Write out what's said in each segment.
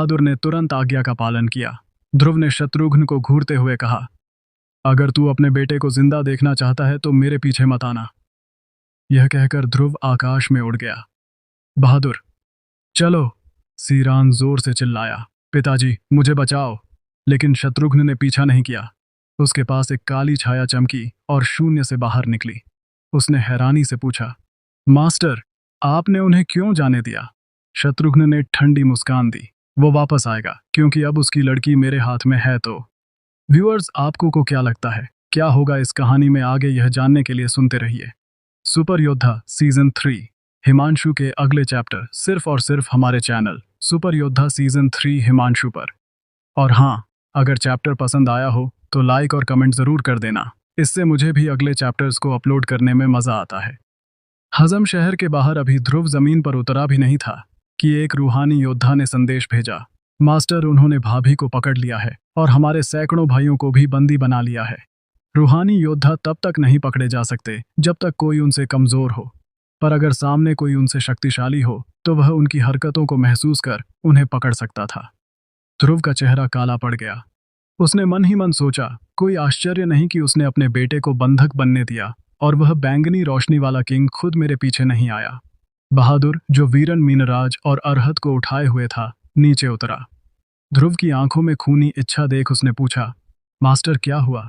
बहादुर ने तुरंत आज्ञा का पालन किया। ध्रुव ने शत्रुघ्न को घूरते हुए कहा, अगर तू अपने बेटे को जिंदा देखना चाहता है तो मेरे पीछे मत आना। यह कहकर ध्रुव आकाश में उड़ गया। बहादुर, चलो! सीरान जोर से चिल्लाया, पिताजी मुझे बचाओ। लेकिन शत्रुघ्न ने पीछा नहीं किया। उसके पास एक काली छाया चमकी और शून्य से बाहर निकली। उसने हैरानी से पूछा, मास्टर, आपने उन्हें क्यों जाने दिया? शत्रुघ्न ने ठंडी मुस्कान दी, वो वापस आएगा क्योंकि अब उसकी लड़की मेरे हाथ में है। तो व्यूअर्स, आपको को क्या लगता है, क्या होगा इस कहानी में आगे? यह जानने के लिए सुनते रहिए सुपर योद्धा सीजन 3 हिमांशु के अगले चैप्टर सिर्फ और सिर्फ हमारे चैनल सुपर योद्धा सीजन 3 हिमांशु पर। और हाँ, अगर चैप्टर पसंद आया हो तो लाइक और कमेंट जरूर कर देना, इससे मुझे भी अगले चैप्टर्स को अपलोड करने में मजा आता है। हजम शहर के बाहर अभी ध्रुव जमीन पर उतरा भी नहीं था कि एक रूहानी योद्धा ने संदेश भेजा, मास्टर, उन्होंने भाभी को पकड़ लिया है और हमारे सैकड़ों भाइयों को भी बंदी बना लिया है। रूहानी योद्धा तब तक नहीं पकड़े जा सकते जब तक कोई उनसे कमजोर हो, पर अगर सामने कोई उनसे शक्तिशाली हो तो वह उनकी हरकतों को महसूस कर उन्हें पकड़ सकता था। ध्रुव का चेहरा काला पड़ गया। उसने मन ही मन सोचा, कोई आश्चर्य नहीं कि उसने अपने बेटे को बंधक बनने दिया और वह बैंगनी रोशनी वाला किंग खुद मेरे पीछे नहीं आया। बहादुर, जो वीरन मीनराज और अरहत को उठाए हुए था, नीचे उतरा। ध्रुव की आंखों में खूनी इच्छा देख उसने पूछा, मास्टर क्या हुआ?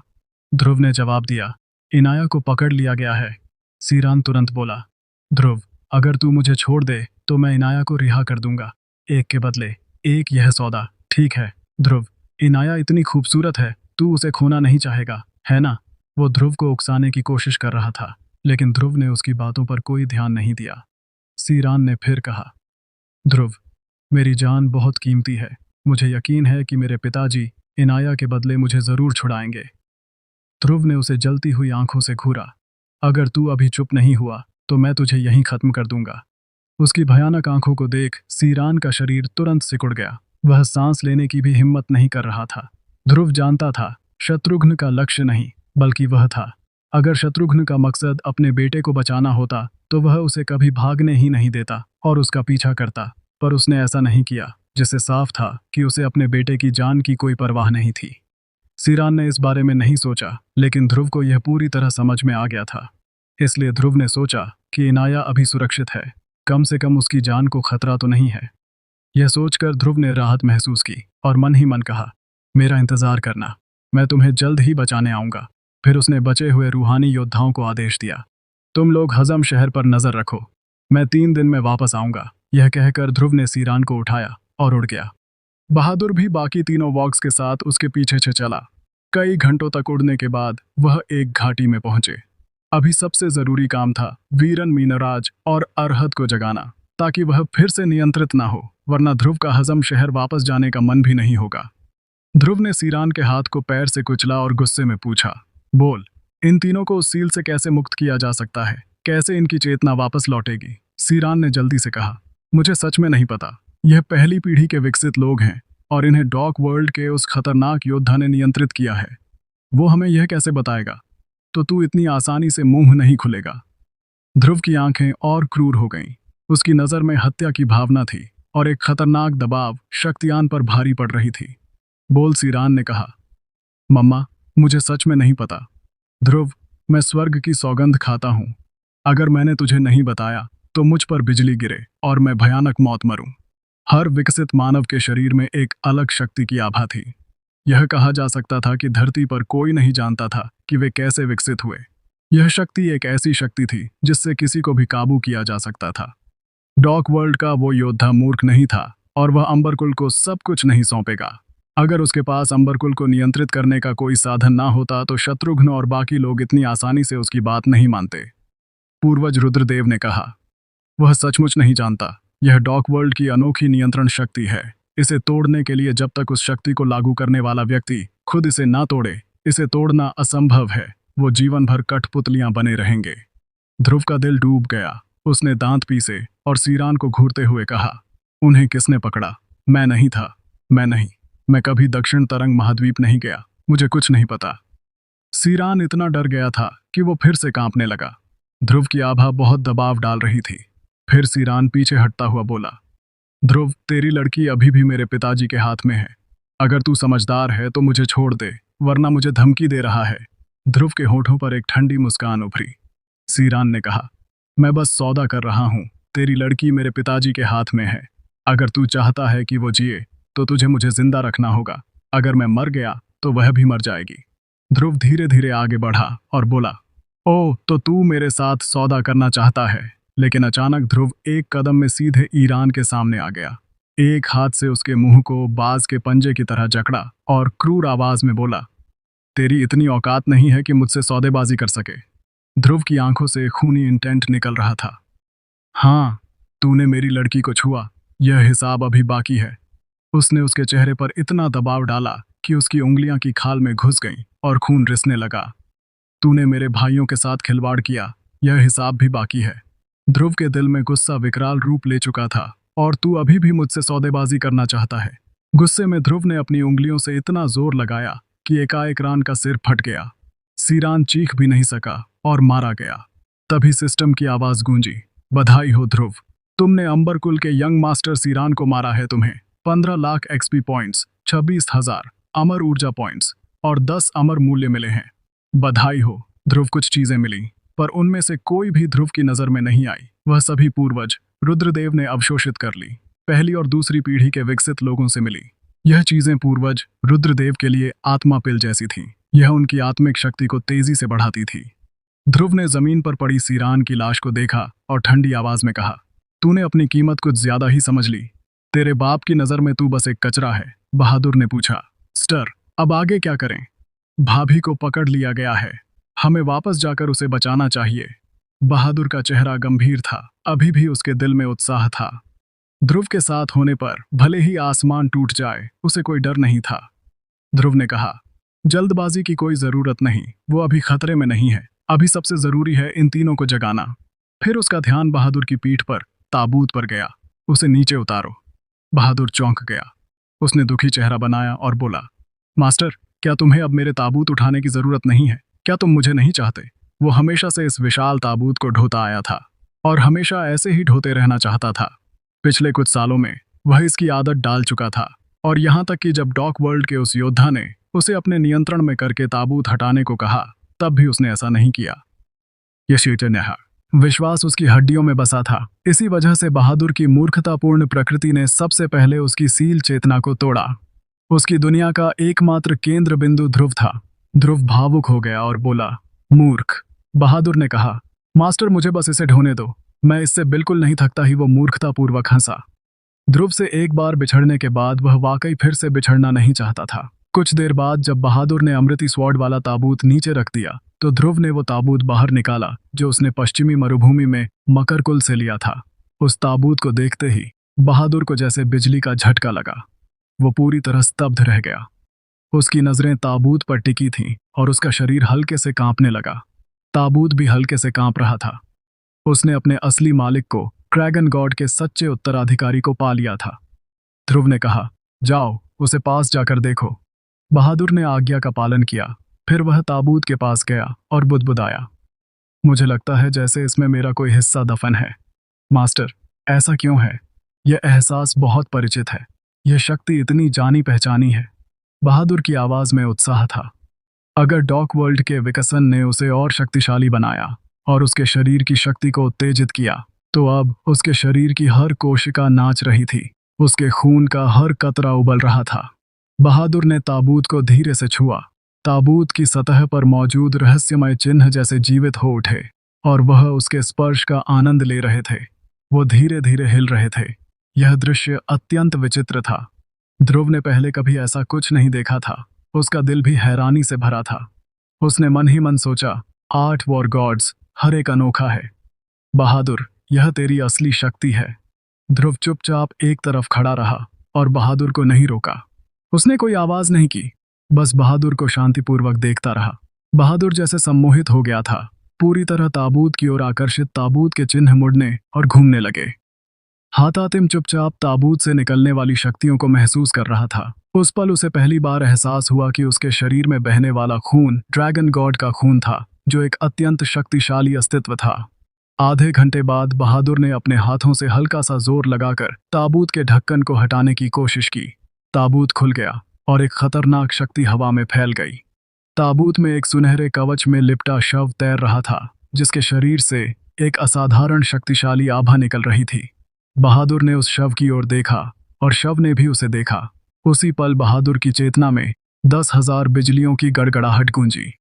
ध्रुव ने जवाब दिया, इनाया को पकड़ लिया गया है। सीरान तुरंत बोला, ध्रुव, अगर तू मुझे छोड़ दे तो मैं इनाया को रिहा कर दूंगा, एक के बदले एक, यह सौदा ठीक है? ध्रुव, इनाया इतनी खूबसूरत है, तू उसे खोना नहीं चाहेगा, है ना? वो ध्रुव को उकसाने की कोशिश कर रहा था, लेकिन ध्रुव ने उसकी बातों पर कोई ध्यान नहीं दिया। सीरान ने फिर कहा, ध्रुव, मेरी जान बहुत कीमती है, मुझे यकीन है कि मेरे पिताजी इनाया के बदले मुझे जरूर छुड़ाएंगे। ध्रुव ने उसे जलती हुई आंखों से घूरा, अगर तू अभी चुप नहीं हुआ तो मैं तुझे यहीं खत्म कर दूंगा। उसकी भयानक आंखों को देख सीरान का शरीर तुरंत सिकुड़ गया। वह सांस लेने की भी हिम्मत नहीं कर रहा था। ध्रुव जानता था, शत्रुघ्न का लक्ष्य नहीं बल्कि वह था। अगर शत्रुघ्न का मकसद अपने बेटे को बचाना होता तो वह उसे कभी भागने ही नहीं देता और उसका पीछा करता, पर उसने ऐसा नहीं किया, जिससे साफ था कि उसे अपने बेटे की जान की कोई परवाह नहीं थी। सीरान ने इस बारे में नहीं सोचा, लेकिन ध्रुव को यह पूरी तरह समझ में आ गया था। इसलिए ध्रुव ने सोचा कि इनाया अभी सुरक्षित है, कम से कम उसकी जान को खतरा तो नहीं है। यह सोचकर ध्रुव ने राहत महसूस की और मन ही मन कहा, मेरा इंतजार करना, मैं तुम्हें जल्द ही बचाने आऊंगा। फिर उसने बचे हुए रूहानी योद्धाओं को आदेश दिया, तुम लोग हजम शहर पर नजर रखो, मैं 3 दिन में वापस आऊंगा। यह कहकर ध्रुव ने सीरान को उठाया और उड़ गया। बहादुर भी बाकी तीनों वॉक्स के साथ उसके पीछे चला। कई घंटों तक उड़ने के बाद वह एक घाटी में पहुंचे। अभी सबसे जरूरी काम था वीरन मीनराज और अरहत को जगाना, ताकि वह फिर से नियंत्रित ना हो, वरना ध्रुव का हजम शहर वापस जाने का मन भी नहीं होगा। ध्रुव ने सीरान के हाथ को पैर से कुचला और गुस्से में पूछा, बोल, इन तीनों को उस सील से कैसे मुक्त किया जा सकता है? कैसे इनकी चेतना वापस लौटेगी? सीरान ने जल्दी से कहा, मुझे सच में नहीं पता। यह पहली पीढ़ी के विकसित लोग हैं और इन्हें डॉक वर्ल्ड के उस खतरनाक योद्धा ने नियंत्रित किया है। वो हमें यह कैसे बताएगा? तो तू इतनी आसानी से मुंह नहीं खुलेगा। ध्रुव की आंखें और क्रूर हो गईं। उसकी नजर में हत्या की भावना थी और एक खतरनाक दबाव शक्तियान पर भारी पड़ रही थी। बोल, सीरान ने कहा। मम्मा, मुझे सच में नहीं पता। ध्रुव, मैं स्वर्ग की सौगंध खाता हूं, अगर मैंने तुझे नहीं बताया तो मुझ पर बिजली गिरे और मैं भयानक मौत मरूं। हर विकसित मानव के शरीर में एक अलग शक्ति की आभा थी। यह कहा जा सकता था कि धरती पर कोई नहीं जानता था कि वे कैसे विकसित हुए। यह शक्ति एक ऐसी शक्ति थी जिससे किसी को भी काबू किया जा सकता था। डॉक वर्ल्ड का वो योद्धा मूर्ख नहीं था और वह अंबरकुल को सब कुछ नहीं सौंपेगा। अगर उसके पास अंबरकुल को नियंत्रित करने का कोई साधन ना होता तो शत्रुघ्न और बाकी लोग इतनी आसानी से उसकी बात नहीं मानते। पूर्वज रुद्रदेव ने कहा, वह सचमुच नहीं जानता। यह डॉक वर्ल्ड की अनोखी नियंत्रण शक्ति है। इसे तोड़ने के लिए जब तक उस शक्ति को लागू करने वाला व्यक्ति खुद इसे ना तोड़े, इसे तोड़ना असंभव है। वो जीवन भर कठपुतलियां बने रहेंगे। ध्रुव का दिल डूब गया। उसने दांत पीसे और सीरान को घूरते हुए कहा, उन्हें किसने पकड़ा? मैं नहीं था। मैं नहीं। मैं कभी दक्षिण तरंग महाद्वीप नहीं गया। मुझे कुछ नहीं पता। सीरान इतना डर गया था कि वो फिर से कांपने लगा। ध्रुव की आभा बहुत दबाव डाल रही थी। फिर सीरान पीछे हटता हुआ बोला, ध्रुव, तेरी लड़की अभी भी मेरे पिताजी के हाथ में है। अगर तू समझदार है तो मुझे छोड़ दे, वरना मुझे धमकी दे रहा है। ध्रुव के होठों पर एक ठंडी मुस्कान उभरी। सीरान ने कहा, मैं बस सौदा कर रहा हूँ। तेरी लड़की मेरे पिताजी के हाथ में है। अगर तू चाहता है कि वो जिए तो तुझे मुझे जिंदा रखना होगा। अगर मैं मर गया तो वह भी मर जाएगी। ध्रुव धीरे धीरे आगे बढ़ा और बोला, ओ तो तू मेरे साथ सौदा करना चाहता है। लेकिन अचानक ध्रुव एक कदम में सीधे ईरान के सामने आ गया। एक हाथ से उसके मुंह को बाज के पंजे की तरह जकड़ा और क्रूर आवाज में बोला, तेरी इतनी औकात नहीं है कि मुझसे सौदेबाजी कर सके। ध्रुव की आंखों से खूनी इंटेंट निकल रहा था। हाँ, तूने मेरी लड़की को छुआ, यह हिसाब अभी बाकी है। उसने उसके चेहरे पर इतना दबाव डाला कि उसकी उंगलियां की खाल में घुस गईं और खून रिसने लगा। तूने मेरे भाइयों के साथ खिलवाड़ किया, यह हिसाब भी बाकी है। ध्रुव के दिल में गुस्सा विकराल रूप ले चुका था। और तू अभी भी मुझसे सौदेबाजी करना चाहता है। गुस्से में ध्रुव ने अपनी उंगलियों से इतना जोर लगाया कि एकाएक रान का सिर फट गया। सीरान चीख भी नहीं सका और मारा गया। तभी सिस्टम की आवाज गूंजी, बधाई हो ध्रुव, तुमने अंबरकुल के यंग मास्टर सीरान को मारा है। तुम्हें 15 लाख एक्सपी पॉइंट्स, 26,000 अमर ऊर्जा पॉइंट्स और 10 अमर मूल्य मिले हैं। बधाई हो ध्रुव। कुछ चीजें मिली, पर उनमें से कोई भी ध्रुव की नजर में नहीं आई। वह सभी पूर्वज रुद्रदेव ने अवशोषित कर ली। पहली और दूसरी पीढ़ी के विकसित लोगों से मिली। यह चीजें पूर्वज रुद्रदेव के लिए आत्मा पिल जैसी थीं। यह उनकी आत्मिक शक्ति को तेजी से बढ़ाती थी। ध्रुव ने जमीन पर पड़ी सीरान की लाश को देखा और ठंडी आवाज में कहा, तूने अपनी कीमत कुछ ज्यादा ही समझ ली। तेरे बाप की नजर में तू बस एक कचरा है। बहादुर ने पूछा, स्टर, अब आगे क्या करें? भाभी को पकड़ लिया गया है, हमें वापस जाकर उसे बचाना चाहिए। बहादुर का चेहरा गंभीर था, अभी भी उसके दिल में उत्साह था। ध्रुव के साथ होने पर भले ही आसमान टूट जाए, उसे कोई डर नहीं था। ध्रुव ने कहा, जल्दबाजी की कोई जरूरत नहीं, वो अभी खतरे में नहीं है। अभी सबसे जरूरी है इन तीनों को जगाना। फिर उसका ध्यान बहादुर की पीठ पर ताबूत पर गया। उसे नीचे उतारो। बहादुर चौंक गया। उसने दुखी चेहरा बनाया और बोला, मास्टर, क्या तुम्हें अब मेरे ताबूत उठाने की जरूरत नहीं है? क्या तुम मुझे नहीं चाहते? वो हमेशा से इस विशाल ताबूत को ढोता आया था और हमेशा ऐसे ही ढोते रहना चाहता था। पिछले कुछ सालों में वह इसकी आदत डाल चुका था, और यहाँ तक कि जब डॉक वर्ल्ड के उस योद्धा ने उसे अपने नियंत्रण में करके ताबूत हटाने को कहा, तब भी उसने ऐसा नहीं किया। यह चैतन्य विश्वास उसकी हड्डियों में बसा था। इसी वजह से बहादुर की मूर्खतापूर्ण प्रकृति ने सबसे पहले उसकी सील चेतना को तोड़ा। उसकी दुनिया का एकमात्र केंद्र बिंदु ध्रुव था। ध्रुव भावुक हो गया और बोला, मूर्ख। बहादुर ने कहा, मास्टर, मुझे बस इसे ढोने दो, मैं इससे बिल्कुल नहीं थकता। ही वो मूर्खतापूर्वक हंसा। ध्रुव से एक बार बिछड़ने के बाद वह वाकई फिर से बिछड़ना नहीं चाहता था। कुछ देर बाद जब बहादुर ने अमृति स्वॉर्ड वाला ताबूत नीचे रख दिया, तो ध्रुव ने वो ताबूत बाहर निकाला जो उसने पश्चिमी मरुभूमि में मकरकुल से लिया था। उस ताबूत को देखते ही बहादुर को जैसे बिजली का झटका लगा। वो पूरी तरह स्तब्ध रह गया। उसकी नजरें ताबूत पर टिकी थीं और उसका शरीर हल्के से कांपने लगा। ताबूत भी हल्के से कांप रहा था। उसने अपने असली मालिक को, ड्रैगन गॉड के सच्चे उत्तराधिकारी को पा लिया था। ध्रुव ने कहा, जाओ उसे पास जाकर देखो। बहादुर ने आज्ञा का पालन किया। फिर वह ताबूत के पास गया और बुदबुदाया, मुझे लगता है जैसे इसमें मेरा कोई हिस्सा दफन है। मास्टर, ऐसा क्यों है? यह एहसास बहुत परिचित है। यह शक्ति इतनी जानी पहचानी है। बहादुर की आवाज में उत्साह था। अगर डॉक वर्ल्ड के विकसन ने उसे और शक्तिशाली बनाया और उसके शरीर की शक्ति को उत्तेजित किया, तो अब उसके शरीर की हर कोशिका नाच रही थी। उसके खून का हर कतरा उबल रहा था। बहादुर ने ताबूत को धीरे से छुआ। ताबूत की सतह पर मौजूद रहस्यमय चिन्ह जैसे जीवित हो उठे और वह उसके स्पर्श का आनंद ले रहे थे। वो धीरे धीरे हिल रहे थे। यह दृश्य अत्यंत विचित्र था। ध्रुव ने पहले कभी ऐसा कुछ नहीं देखा था। उसका दिल भी हैरानी से भरा था। उसने मन ही मन सोचा, 8 वॉर गॉड्स, हर एक अनोखा है। बहादुर, यह तेरी असली शक्ति है। ध्रुव चुपचाप एक तरफ खड़ा रहा और बहादुर को नहीं रोका। उसने कोई आवाज नहीं की, बस बहादुर को शांतिपूर्वक देखता रहा। बहादुर जैसे सम्मोहित हो गया था। पूरी तरह ताबूत की ओर आकर्षित ताबूत के चिन्ह मुड़ने और घूमने लगे। हातातिम चुपचाप ताबूत से निकलने वाली शक्तियों को महसूस कर रहा था। उस पल उसे पहली बार एहसास हुआ कि उसके शरीर में बहने वाला खून ड्रैगन गॉड का खून था, जो एक अत्यंत शक्तिशाली अस्तित्व था। आधे घंटे बाद बहादुर ने अपने हाथों से हल्का सा जोर लगाकर ताबूत के ढक्कन को हटाने की कोशिश की। ताबूत खुल गया और एक खतरनाक शक्ति हवा में फैल गई। ताबूत में एक सुनहरे कवच में लिपटा शव तैर रहा था, जिसके शरीर से एक असाधारण शक्तिशाली आभा निकल रही थी। बहादुर ने उस शव की ओर देखा और शव ने भी उसे देखा। उसी पल बहादुर की चेतना में 10,000 बिजलियों की गड़गड़ाहट गूंजी।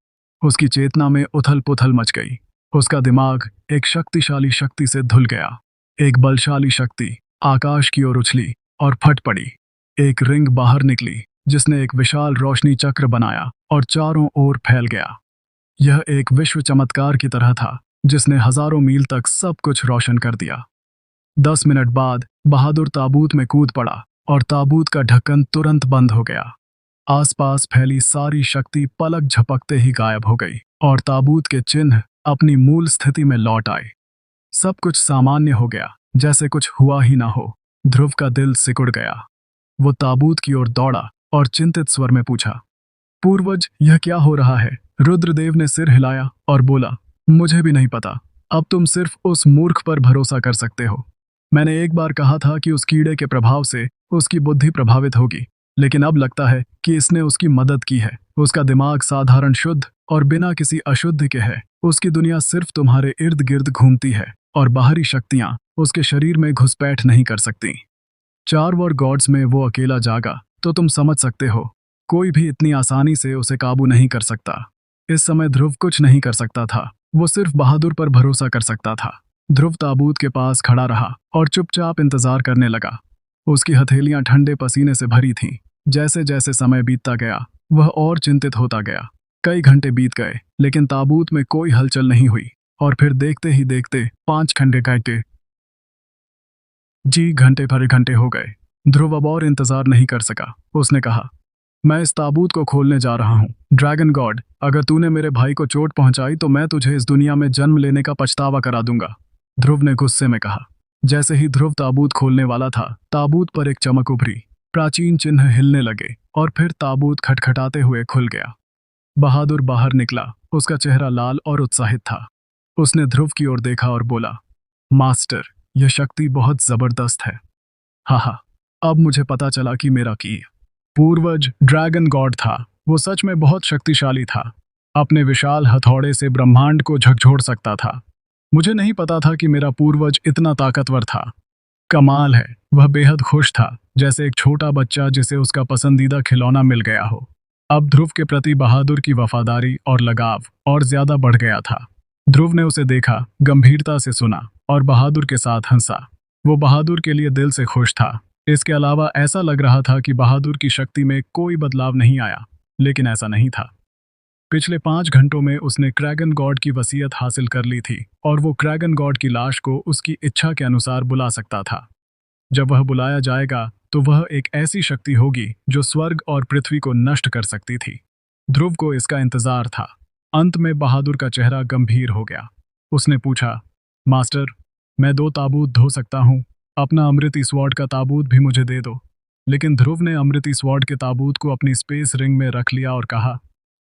उसकी चेतना में उथल पुथल मच गई। उसका दिमाग एक शक्तिशाली शक्ति से धुल गया। एक बलशाली शक्ति आकाश की ओर उछली और फट पड़ी। एक रिंग बाहर निकली जिसने एक विशाल रोशनी चक्र बनाया और चारों ओर फैल गया। यह एक विश्व चमत्कार की तरह था जिसने हजारों मील तक सब कुछ रोशन कर दिया। 10 मिनट बाद बहादुर ताबूत में कूद पड़ा और ताबूत का ढक्कन तुरंत बंद हो गया। आसपास फैली सारी शक्ति पलक झपकते ही गायब हो गई और ताबूत के चिन्ह अपनी मूल स्थिति में लौट आए। सब कुछ सामान्य हो गया, जैसे कुछ हुआ ही ना हो। ध्रुव का दिल सिकुड़ गया। वो ताबूत की ओर दौड़ा और चिंतित स्वर में पूछा, पूर्वज, यह क्या हो रहा है? रुद्रदेव ने सिर हिलाया और बोला, मुझे भी नहीं पता। अब तुम सिर्फ उस मूर्ख पर भरोसा कर सकते हो। मैंने एक बार कहा था कि उस कीड़े के प्रभाव से उसकी बुद्धि प्रभावित होगी, लेकिन अब लगता है कि इसने उसकी मदद की है। उसका दिमाग साधारण शुद्ध और बिना किसी अशुद्ध के है। उसकी दुनिया सिर्फ तुम्हारे इर्द गिर्द घूमती है और बाहरी शक्तियां उसके शरीर में घुसपैठ नहीं कर सकती। 4 वॉर गॉड्स में वो अकेला जागा तो तुम समझ सकते हो, कोई भी इतनी आसानी से उसे काबू नहीं कर सकता। इस समय ध्रुव कुछ नहीं कर सकता था, वो सिर्फ बहादुर पर भरोसा कर सकता था। ध्रुव ताबूत के पास खड़ा रहा और चुपचाप इंतजार करने लगा। उसकी हथेलियां ठंडे पसीने से भरी थीं। जैसे जैसे समय बीतता गया वह और चिंतित होता गया। कई घंटे बीत गए लेकिन ताबूत में कोई हलचल नहीं हुई और फिर देखते ही देखते 5 घंटे भरे घंटे हो गए। ध्रुव अब और इंतजार नहीं कर सका। उसने कहा, मैं इस ताबूत को खोलने जा रहा हूँ। ड्रैगन गॉड, अगर तूने मेरे भाई को चोट पहुंचाई तो मैं तुझे इस दुनिया में जन्म लेने का पछतावा करा दूंगा। ध्रुव ने गुस्से में कहा। जैसे ही ध्रुव ताबूत खोलने वाला था, ताबूत पर एक चमक उभरी। प्राचीन चिन्ह हिलने लगे और फिर ताबूत खटखटाते हुए खुल गया। बहादुर बाहर निकला। उसका चेहरा लाल और उत्साहित था। उसने ध्रुव की ओर देखा और बोला, मास्टर, यह शक्ति बहुत जबरदस्त है। हाँ, अब मुझे पता चला कि मेरा की पूर्वज ड्रैगन गॉड था। वो सच में बहुत शक्तिशाली था। अपने विशाल हथौड़े से ब्रह्मांड को झकझोर सकता था। मुझे नहीं पता था कि मेरा पूर्वज इतना ताकतवर था। कमाल है, वह बेहद खुश था, जैसे एक छोटा बच्चा जिसे उसका पसंदीदा खिलौना मिल गया हो। अब ध्रुव के प्रति बहादुर की वफादारी और लगाव और ज्यादा बढ़ गया था। ध्रुव ने उसे देखा, गंभीरता से सुना और बहादुर के साथ हंसा। वो बहादुर के लिए दिल से खुश था। इसके अलावा ऐसा लग रहा था कि बहादुर की शक्ति में कोई बदलाव नहीं आया, लेकिन ऐसा नहीं था। पिछले 5 घंटों में उसने क्रैगन गॉड की वसीयत हासिल कर ली थी और वो क्रैगन गॉड की लाश को उसकी इच्छा के अनुसार बुला सकता था। जब वह बुलाया जाएगा तो वह एक ऐसी शक्ति होगी जो स्वर्ग और पृथ्वी को नष्ट कर सकती थी। ध्रुव को इसका इंतजार था। अंत में बहादुर का चेहरा गंभीर हो गया। उसने पूछा, मास्टर, मैं 2 ताबूत धो सकता हूँ। अपना अमृति स्वॉर्ड का ताबूत भी मुझे दे दो। लेकिन ध्रुव ने अमृति स्वॉर्ड के ताबूत को अपनी स्पेस रिंग में रख लिया और कहा,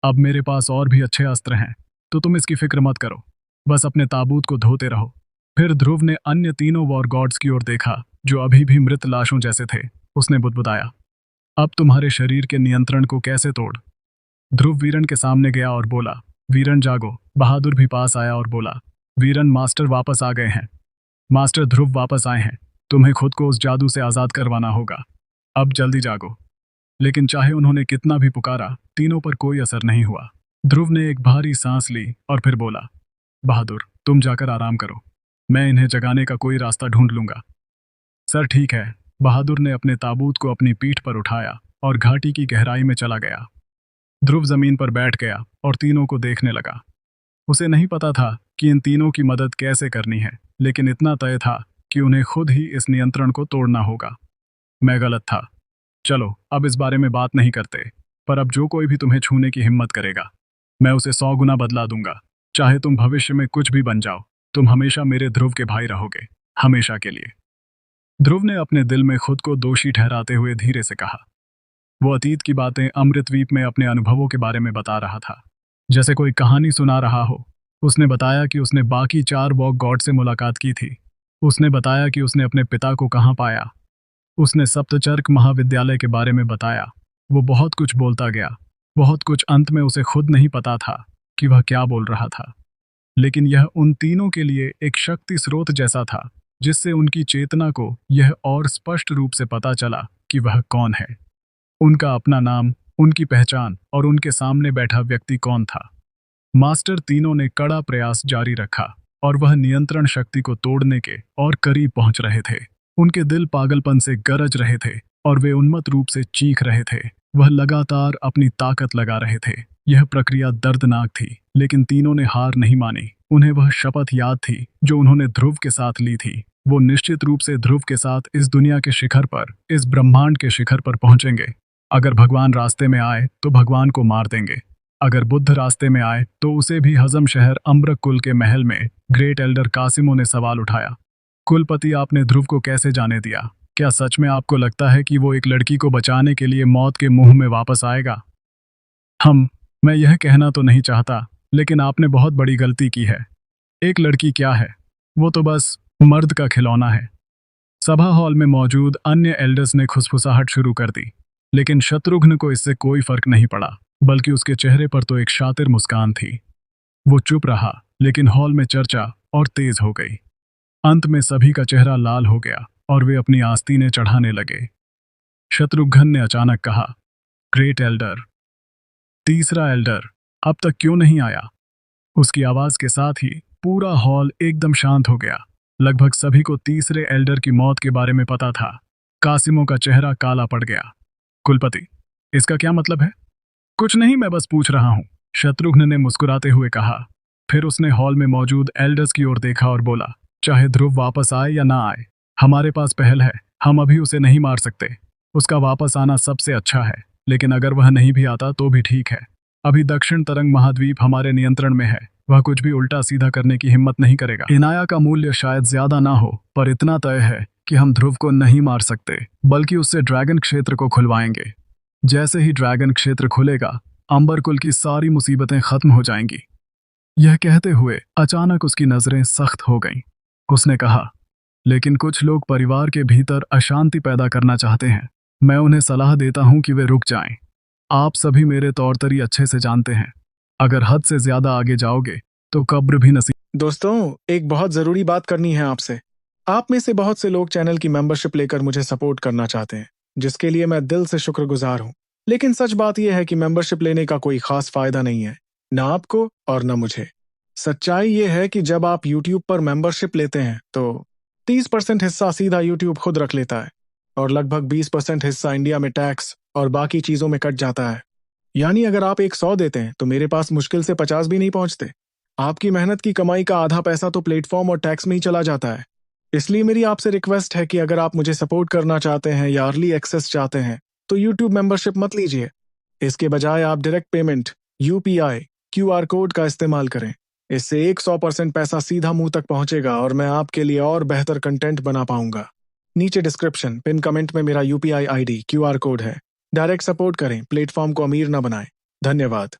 अब मेरे पास और भी अच्छे अस्त्र हैं, तो तुम इसकी फिक्र मत करो, बस अपने ताबूत को धोते रहो। फिर ध्रुव ने अन्य तीनों वॉर गॉड्स की ओर देखा जो अभी भी मृत लाशों जैसे थे। उसने बुदबुदाया, अब तुम्हारे शरीर के नियंत्रण को कैसे तोड़? ध्रुव वीरन के सामने गया और बोला, वीरन जागो। बहादुर भी पास आया और बोला, वीरन, मास्टर वापस आ गए हैं। मास्टर, ध्रुव वापस आए हैं। तुम्हें खुद को उस जादू से आजाद करवाना होगा। अब जल्दी जागो। लेकिन चाहे उन्होंने कितना भी पुकारा, तीनों पर कोई असर नहीं हुआ। ध्रुव ने एक भारी सांस ली और फिर बोला, बहादुर, तुम जाकर आराम करो, मैं इन्हें जगाने का कोई रास्ता ढूंढ लूंगा। सर, ठीक है। बहादुर ने अपने ताबूत को अपनी पीठ पर उठाया और घाटी की गहराई में चला गया। ध्रुव जमीन पर बैठ गया और तीनों को देखने लगा। उसे नहीं पता था कि इन तीनों की मदद कैसे करनी है, लेकिन इतना तय था कि उन्हें खुद ही इस नियंत्रण को तोड़ना होगा। मैं गलत था। चलो, अब इस बारे में बात नहीं करते, पर अब जो कोई भी तुम्हें छूने की हिम्मत करेगा, मैं उसे 100 गुना बदला दूंगा। चाहे तुम भविष्य में कुछ भी बन जाओ, तुम हमेशा मेरे ध्रुव के भाई रहोगे, हमेशा के लिए। ध्रुव ने अपने दिल में खुद को दोषी ठहराते हुए धीरे से कहा। वो अतीत की बातें अमृतद्वीप में अपने अनुभवों के बारे में बता रहा था, जैसे कोई कहानी सुना रहा हो। उसने बताया कि उसने बाकी 4 वॉक गॉड से मुलाकात की थी। उसने बताया कि उसने अपने पिता को कहाँ पाया। उसने सप्तचर्क महाविद्यालय के बारे में बताया। वो बहुत कुछ बोलता गया, बहुत कुछ। अंत में उसे खुद नहीं पता था कि वह क्या बोल रहा था, लेकिन यह उन तीनों के लिए एक शक्ति स्रोत जैसा था, जिससे उनकी चेतना को यह और स्पष्ट रूप से पता चला कि वह कौन है, उनका अपना नाम, उनकी पहचान और उनके सामने बैठा व्यक्ति कौन था। मास्टर तीनों ने कड़ा प्रयास जारी रखा और वह नियंत्रण शक्ति को तोड़ने के और करीब पहुंच रहे थे। उनके दिल पागलपन से गरज रहे थे और वे उन्मत्त रूप से चीख रहे थे। वह लगातार अपनी ताकत लगा रहे थे। यह प्रक्रिया दर्दनाक थी, लेकिन तीनों ने हार नहीं मानी। उन्हें वह शपथ याद थी जो उन्होंने ध्रुव के साथ ली थी। वो निश्चित रूप से ध्रुव के साथ इस दुनिया के शिखर पर, इस ब्रह्मांड के शिखर पर पहुंचेंगे। अगर भगवान रास्ते में आए तो भगवान को मार देंगे। अगर बुद्ध रास्ते में आए तो उसे भी हजम शहर अम्बरक कुल के महल में। ग्रेट एल्डर कासिमो ने सवाल उठाया, कुलपति, आपने ध्रुव को कैसे जाने दिया? क्या सच में आपको लगता है कि वो एक लड़की को बचाने के लिए मौत के मुंह में वापस आएगा? मैं यह कहना तो नहीं चाहता, लेकिन आपने बहुत बड़ी गलती की है। एक लड़की क्या है, वो तो बस मर्द का खिलौना है। सभा हॉल में मौजूद अन्य एल्डर्स ने खुसफुसाहट शुरू कर दी, लेकिन शत्रुघ्न को इससे कोई फर्क नहीं पड़ा, बल्कि उसके चेहरे पर तो एक शातिर मुस्कान थी। वो चुप रहा, लेकिन हॉल में चर्चा और तेज हो गई। अंत में सभी का चेहरा लाल हो गया और वे अपनी आस्तीनें चढ़ाने लगे। शत्रुघ्न ने अचानक कहा, ग्रेट एल्डर, तीसरा एल्डर अब तक क्यों नहीं आया? उसकी आवाज के साथ ही पूरा हॉल एकदम शांत हो गया। लगभग सभी को तीसरे एल्डर की मौत के बारे में पता था। कासिमो का चेहरा काला पड़ गया। कुलपति, इसका क्या मतलब है? कुछ नहीं, मैं बस पूछ रहा हूं, शत्रुघ्न ने मुस्कुराते हुए कहा। फिर उसने हॉल में मौजूद एल्डर्स की ओर देखा और बोला, चाहे ध्रुव वापस आए या ना आए, हमारे पास पहल है। हम अभी उसे नहीं मार सकते। उसका वापस आना सबसे अच्छा है, लेकिन अगर वह नहीं भी आता तो भी ठीक है। अभी दक्षिण तरंग महाद्वीप हमारे नियंत्रण में है। वह कुछ भी उल्टा सीधा करने की हिम्मत नहीं करेगा। इनाया का मूल्य शायद ज्यादा ना हो, पर इतना तय है कि हम ध्रुव को नहीं मार सकते, बल्कि उससे ड्रैगन क्षेत्र को खुलवाएंगे। जैसे ही ड्रैगन क्षेत्र खुलेगा, अंबरकुल की सारी मुसीबतें खत्म हो जाएंगी। यह कहते हुए अचानक उसकी नजरें सख्त हो गईं। उसने कहा, लेकिन कुछ लोग परिवार के भीतर अशांति पैदा करना चाहते हैं। मैं उन्हें सलाह देता हूं कि वे रुक जाएं। आप सभी मेरे तौर तरी अच्छे से जानते हैं। अगर हद से ज्यादा आगे जाओगे तो कब्र भी नसीब। दोस्तों, एक बहुत जरूरी बात करनी है आपसे। आप में से बहुत से लोग चैनल की मेंबरशिप लेकर मुझे सपोर्ट करना चाहते हैं, जिसके लिए मैं दिल से शुक्रगुजार हूं। लेकिन सच बात यह है कि मेंबरशिप लेने का कोई खास फायदा नहीं है, ना आपको और ना मुझे। सच्चाई यह है कि जब आप YouTube पर मेंबरशिप लेते हैं तो 30% हिस्सा सीधा YouTube खुद रख लेता है और लगभग 20% हिस्सा इंडिया में टैक्स और बाकी चीजों में कट जाता है। यानी अगर आप 100 देते हैं तो मेरे पास मुश्किल से 50 भी नहीं पहुंचते। आपकी मेहनत की कमाई का आधा पैसा तो प्लेटफॉर्म और टैक्स में ही चला जाता है। इसलिए मेरी आपसे रिक्वेस्ट है कि अगर आप मुझे सपोर्ट करना चाहते हैं या अर्ली एक्सेस चाहते हैं तो YouTube मेंबरशिप मत लीजिए। इसके बजाय आप direct payment, UPI, QR code का इस्तेमाल करें। इससे 100% पैसा सीधा मुंह तक पहुंचेगा और मैं आपके लिए और बेहतर कंटेंट बना पाऊंगा। नीचे डिस्क्रिप्शन पिन कमेंट में मेरा UPI ID, QR कोड है। डायरेक्ट सपोर्ट करें, प्लेटफॉर्म को अमीर न बनाएं। धन्यवाद।